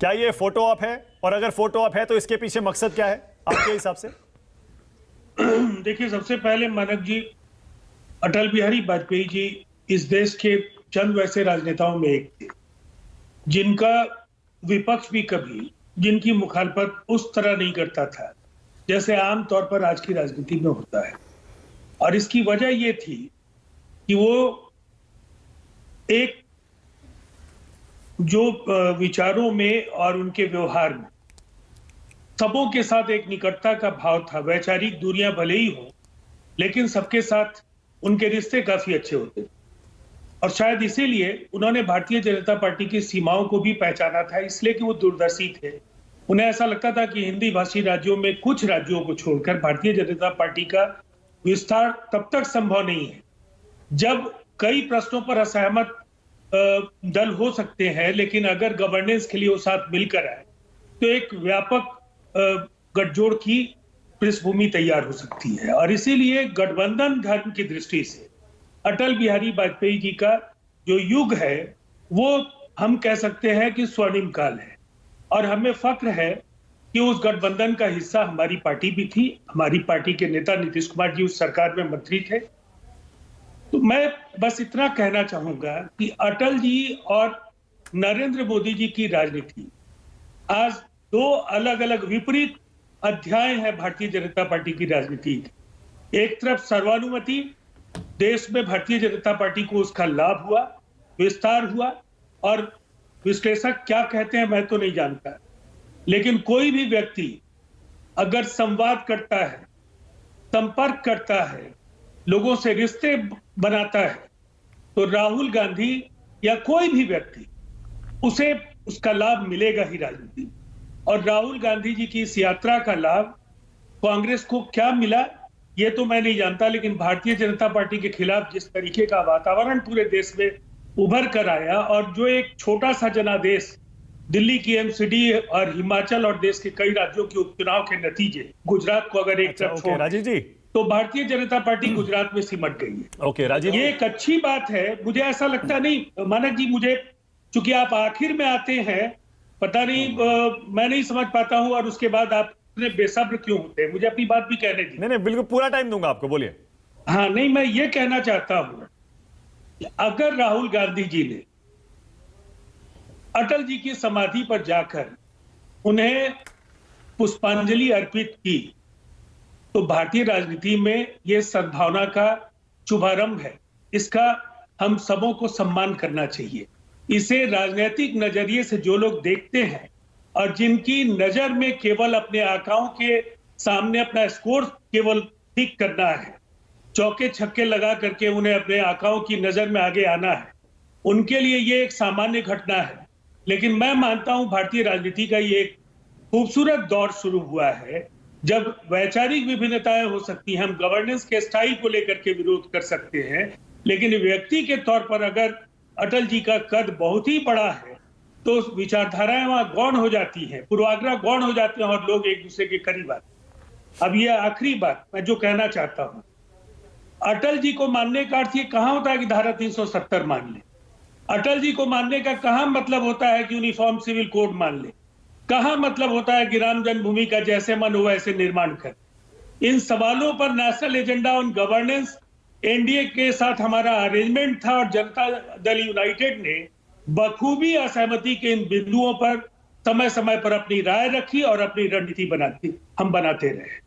क्या ये photo op है, और अगर फोटो ऑप है तो इसके पीछे मकसद क्या है आपके हिसाब से? देखिए, सबसे पहले मानक जी, अटल बिहारी वाजपेयी जी इस देश के चंद वैसे राजनेताओं में एक थे जिनका विपक्ष भी कभी जिनकी मुखालफत उस तरह नहीं करता था जैसे आम तौर पर आज की राजनीति में होता है। और इसकी वजह ये थी कि वो एक जो विचारों में और उनके व्यवहार में सबों के साथ एक निकटता का भाव था। वैचारिक दूरियां भले ही हो, लेकिन सबके साथ उनके रिश्ते काफी अच्छे होते थे। और शायद इसीलिए उन्होंने भारतीय जनता पार्टी की सीमाओं को भी पहचाना था, इसलिए कि वो दूरदर्शी थे। उन्हें ऐसा लगता था कि हिंदी भाषी राज्यों में कुछ राज्यों को छोड़कर भारतीय जनता पार्टी का विस्तार तब तक संभव नहीं है जब कई प्रश्नों पर असहमत दल हो सकते हैं, लेकिन अगर गवर्नेंस के लिए वो साथ मिलकर आए तो एक व्यापक गठजोड़ की पृष्ठभूमि तैयार हो सकती है। और इसीलिए गठबंधन धर्म की दृष्टि से अटल बिहारी वाजपेयी जी का जो युग है वो हम कह सकते हैं कि स्वर्णिम काल है। और हमें फक्र है कि उस गठबंधन का हिस्सा हमारी पार्टी भी थी। हमारी पार्टी के नेता नीतीश कुमार जी उस सरकार में मंत्री थे। तो मैं बस इतना कहना चाहूंगा कि अटल जी और नरेंद्र मोदी जी की राजनीति आज दो अलग अलग विपरीत अध्याय है भारतीय जनता पार्टी की राजनीति। एक तरफ सर्वानुमति, देश में भारतीय जनता पार्टी को उसका लाभ हुआ, विस्तार हुआ, और विश्लेषक क्या कहते हैं मैं तो नहीं जानता, लेकिन कोई भी व्यक्ति अगर संवाद करता है, संपर्क करता है, लोगों से रिश्ते बनाता है, तो राहुल गांधी या कोई भी व्यक्ति उसे उसका लाभ मिलेगा ही राजनीति। और राहुल गांधी जी की इस यात्रा का लाभ कांग्रेस को क्या मिला ये तो मैं नहीं जानता, लेकिन भारतीय जनता पार्टी के खिलाफ जिस तरीके का वातावरण पूरे देश में उभर कर आया, और जो एक छोटा सा जनादेश दिल्ली की एमसीडी और हिमाचल और देश के कई राज्यों के उपचुनाव के नतीजे, गुजरात को अगर एक तरफ छोड़ राजीव जी, तो भारतीय जनता पार्टी गुजरात में सिमट गई है। ओके राजीव, ये एक अच्छी बात है। मुझे ऐसा लगता नहीं मानक जी, मुझे चूंकि आप आखिर में आते हैं, पता नहीं मैं नहीं समझ पाता हूं, और उसके बाद आप इतने बेसब्र क्यों होते हैं? मुझे अपनी बात भी कहने दी। नहीं बिल्कुल पूरा टाइम दूंगा आपको, बोलिए। हाँ नहीं, मैं ये कहना चाहता हूं कि अगर राहुल गांधी जी ने अटल जी की समाधि पर जाकर उन्हें पुष्पांजलि अर्पित की तो भारतीय राजनीति में यह सद्भावना का शुभारंभ है। इसका हम सबों को सम्मान करना चाहिए। इसे राजनीतिक नजरिए से जो लोग देखते हैं और जिनकी नजर में केवल अपने आकाओं के सामने अपना स्कोर केवल ठीक करना है, चौके छक्के लगा करके उन्हें अपने आकाओं की नजर में आगे आना है, उनके लिए ये एक सामान्य घटना है। लेकिन मैं मानता हूं भारतीय राजनीति का ये एक खूबसूरत दौर शुरू हुआ है जब वैचारिक विभिन्नताएं हो सकती हैं। हम गवर्नेंस के स्टाइल को लेकर के विरोध कर सकते हैं, लेकिन व्यक्ति के तौर पर अगर अटल जी का कद बहुत ही बड़ा है तो विचारधाराएं वहां गौण हो जाती हैं, पूर्वाग्रह गौण हो जाते हैं और लोग एक दूसरे के करीब आते हैं। अब ये आखिरी बात मैं जो कहना चाहता हूं, अटल जी को मानने का अर्थ ये कहां होता है कि धारा 370 मान ले? अटल जी को मानने का कहां मतलब होता है कि यूनिफॉर्म सिविल कोड मान ले? कहां मतलब होता है कि राम जन्मभूमि का जैसे मन हो वैसे निर्माण कर? इन सवालों पर national agenda on governance NDA के साथ हमारा अरेंजमेंट था, और जनता दल यूनाइटेड ने बखूबी असहमति के इन बिंदुओं पर समय समय पर अपनी राय रखी और अपनी रणनीति बनाते रहे।